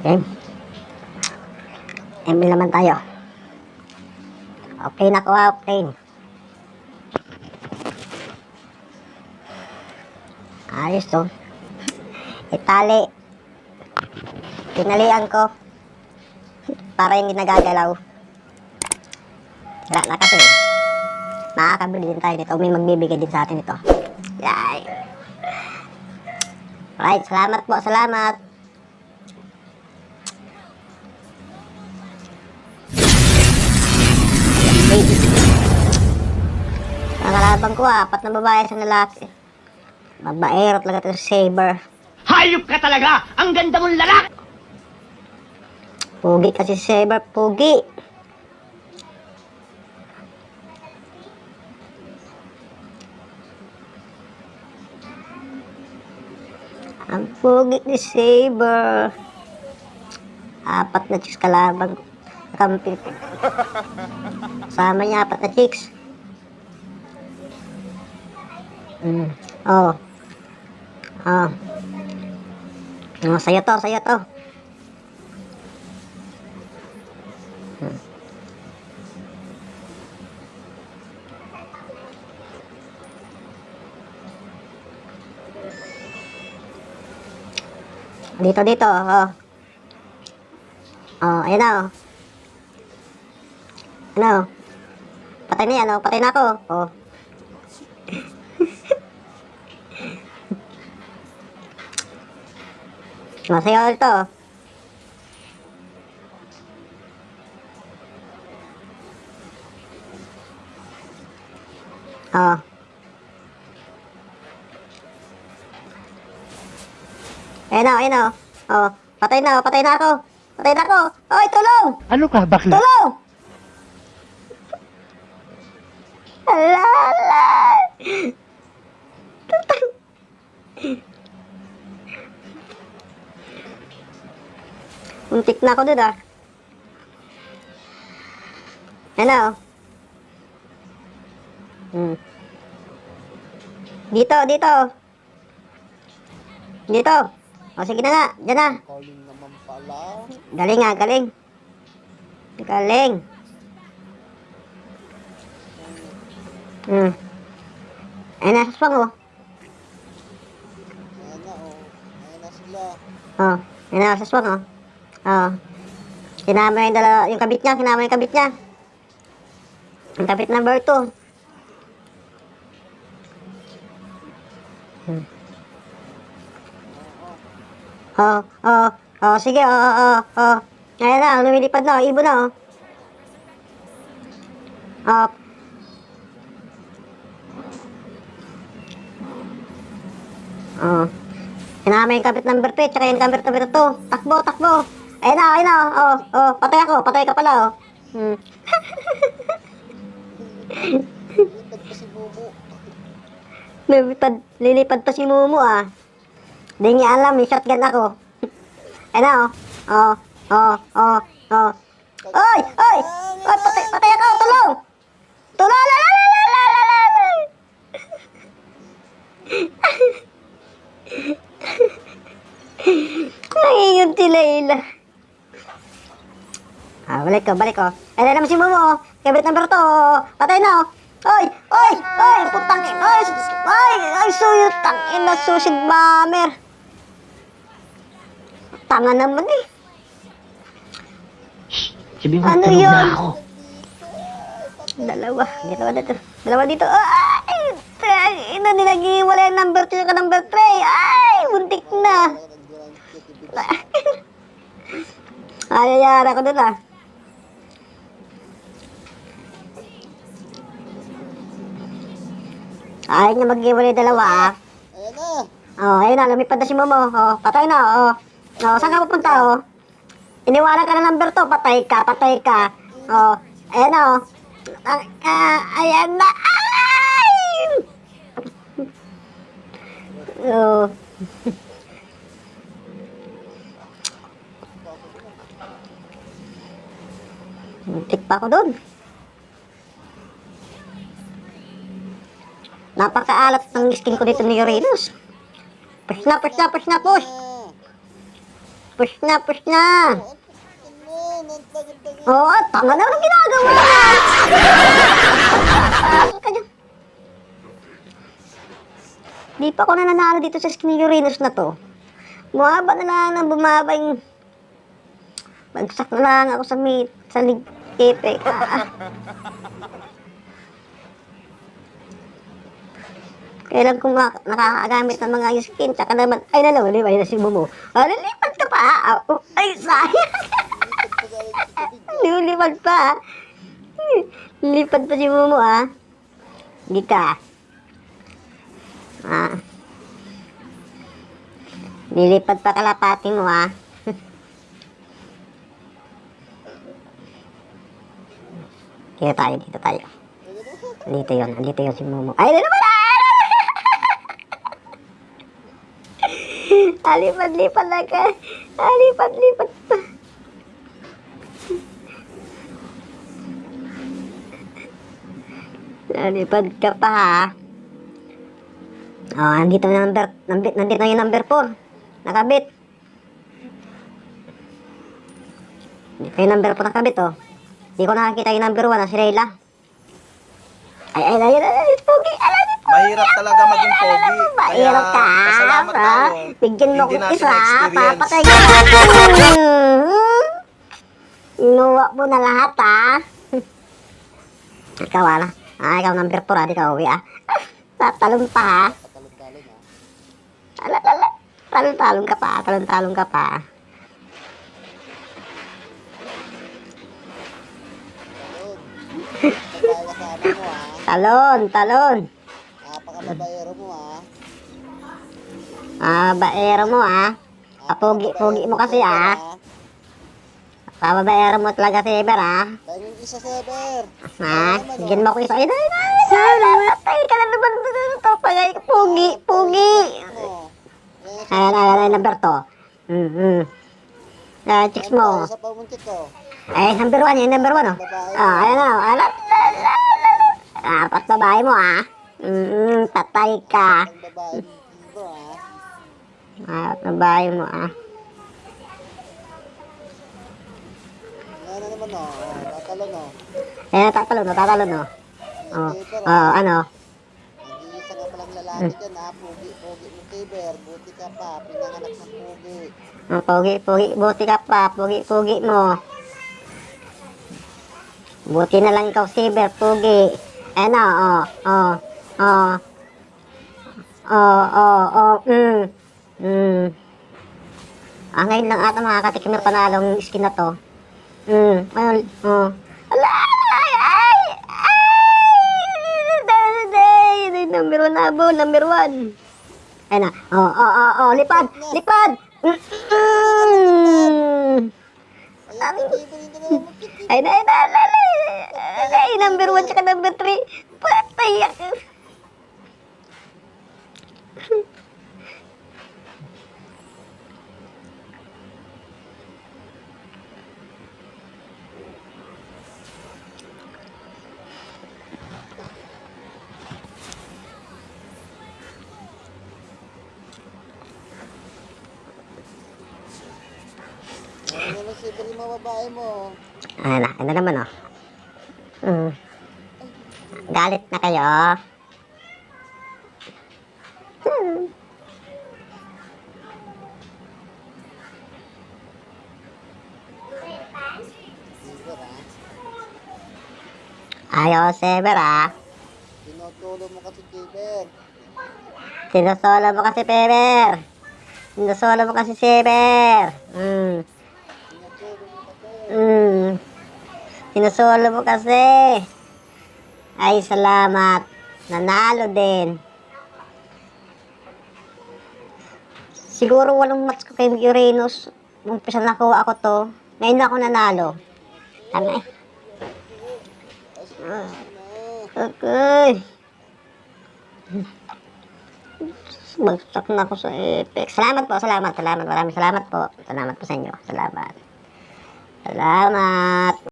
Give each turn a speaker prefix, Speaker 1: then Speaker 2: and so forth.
Speaker 1: Okay. ML naman tayo. Okay na ko, okay. Ayos to. Itali. Tinalian ko. Para hindi nagagalaw. Wala na kasi. Makakabili din tayo nito. May magbibigay din sa atin ito. Yay. Right, salamat po, salamat. Ang kalaban ko, 4 na babae sa lalaki. Babaero talaga ito sa Saber.
Speaker 2: Hayop ka talaga! Ang ganda mong lalaki!
Speaker 1: Pugi kasi si Saber, pugi. Ang pugi ni Saber. 4 na chicks kalaban. Kampi. Sama niya 4 na chicks. Oh. Oh. Oh, sayo to, sayo to. Dito, dito, oh. Oh, ayan na, oh. Ano? Patay na yan, oh. Patay na ako, oh. Masaya ito. Oh. Ayan na, ayan na. Oh, patay na ako. Patay na ako. Oy, tulong!
Speaker 2: Ano ka, bakla?
Speaker 1: Tulong! Alala! Muntik na ako dun, ah. Ano? Dito, dito. Dito. O, sige na nga. Diyan na.
Speaker 3: Calling naman pala.
Speaker 1: Galing nga, galing. Galing. Ayun na, sa swang, oh.
Speaker 3: Ayan na, oh. Ayan na sila.
Speaker 1: Oh, ayun na, sa swang, oh. Oh. Sinama yung kabit niya, sinama yung kabit niya. Yung kabit number 2. Oh, oh, oh, sige, oh. Ayan na, lumilipad na, oh, ibon na, oh. Oh. Oh. Sinama yung kabit number 3, tsaka yung kabit number 2. Takbo, takbo. Ayun na, oh, patay ako, patay ka pala, oh.
Speaker 3: Lipad pa si Momo.
Speaker 1: Lilipad pa si Mumu, ah. Di niya alam, may shotgun ako. Ayun na, oh. Oy! Oy, patay ako, tulong! Tulong, Nangingon si Layla. Balik ko. Ayun na naman si Mumu, oh. Kabit number 2, oh. Patay na, oh. Oy! Putang ina! Ay, suyo, tangin na susid bomber. Tanga naman, eh.
Speaker 2: Sabi mo,
Speaker 1: Ano
Speaker 2: tulog
Speaker 1: yun?
Speaker 2: na ako.
Speaker 1: Dalawa dito. Ay! Ina, nilaghiwalay yung number 2 ka number 3. Ay! Buntik na. Ayayara ko dun, ah. Ayaw niya maghiwalay dalawa, ah.
Speaker 3: Ayan na.
Speaker 1: Oh, ayun na, lumipad na si Momo. Oh, patay na, oh. Oh, saan ka pupunta, oh? Iniwala ka na number 2, patay ka. Oh, ayan na, oh. Ayan na. Ay! Oh. Muntik pa ako doon. Napakaalat ng skin ko dito ni Uranus. Push na. Push na, push na.
Speaker 3: Ano? Ang tagal-tagal.
Speaker 1: Oo, tanga na ang ginagawa. Di pa ako nananalo dito sa Skin Uranus na to. Bumaba na lang na bumaba yung... Bagsak na lang ako sa meat, sa kepe. Kailan kung nakakagamit ng mga skin, tsaka naman, ay naman, ay na si Momo. Lilipad ka pa, ay sayang. Lilipad pa. Lilipad pa si Momo, Hindi ka. Lilipad pa kalapati mo, Dito tayo, dito tayo. Dito yun si Momo. Ay, ano naman! Lipad na ka. Lipad pa. Lipad ka pa, nandito na nandito na yung number 4. Nakabit. Dito yung number 4 nakabit, Hindi ko nakakita yung number 1, si Rayla. Ay, pogi.
Speaker 4: Mahirap talaga maging pogi.
Speaker 1: Mahirap ka,
Speaker 4: pasalamat tayo.
Speaker 1: Bigyan mo
Speaker 4: Hindi
Speaker 1: ko
Speaker 4: natin
Speaker 1: isa,
Speaker 4: na-experience.
Speaker 1: papatay ka natin. Inuwa mo na lahat, Ikaw, ikaw number 4, di ka uwi, Tatalon pa, Talon-talon ka pa.
Speaker 3: Talon. Kasama mo,
Speaker 1: Talon.
Speaker 3: Napakababayero mo,
Speaker 1: Baero mo, Pogi mo kasi, Baero mo talaga si Eber,
Speaker 3: Tayo yung isa, Sever.
Speaker 1: Bigyan mo ko isa. Ay, matay ka na naman. Pogi. Ayan, number 2. Chicks mo.
Speaker 3: Sa pamuntik ko.
Speaker 1: Ay, number 1, yung number 1, Ayan na, Apat babae mo, patay ka.
Speaker 3: Ang babae mo,
Speaker 1: Apat babae mo,
Speaker 3: Ano naman, tatalon,
Speaker 1: Ayan, tatalon, ano?
Speaker 3: Nag-iisa ka palang lalaki dyan, Pogi mo, Sever. Buti ka pa, pinanganak ng pogi.
Speaker 1: Pogi, buti ka pa, pogi mo. Buti na lang ikaw, Saber, pogi. Ngayon lang ata makakatikim ng panalong skin na to. Number 1 na bo, number 1. Ayun na. Lipad. Ay, number 1 tsaka number 3. Patay ako.
Speaker 3: Ano naman, Sever, yung mga babae mo.
Speaker 1: Ano naman, Galit na kayo.
Speaker 3: Sever,
Speaker 1: Ayaw, Sever,
Speaker 3: Tinutulong mo kasi, Sever.
Speaker 1: Sinusolo mo kasi, Sever. Sinusolo mo kasi, Sever.
Speaker 3: Tinutulong mo kasi.
Speaker 1: Sinusolo mo kasi. Ay, salamat. Nanalo din. Siguro walang match ko kay Uranus. Umpisa nakuha ako to. Ngayon na ako nanalo. Tama eh. Okay. Bagsak na ako sa Apex. Salamat po, salamat. Maraming salamat po. Salamat po sa inyo. Salamat.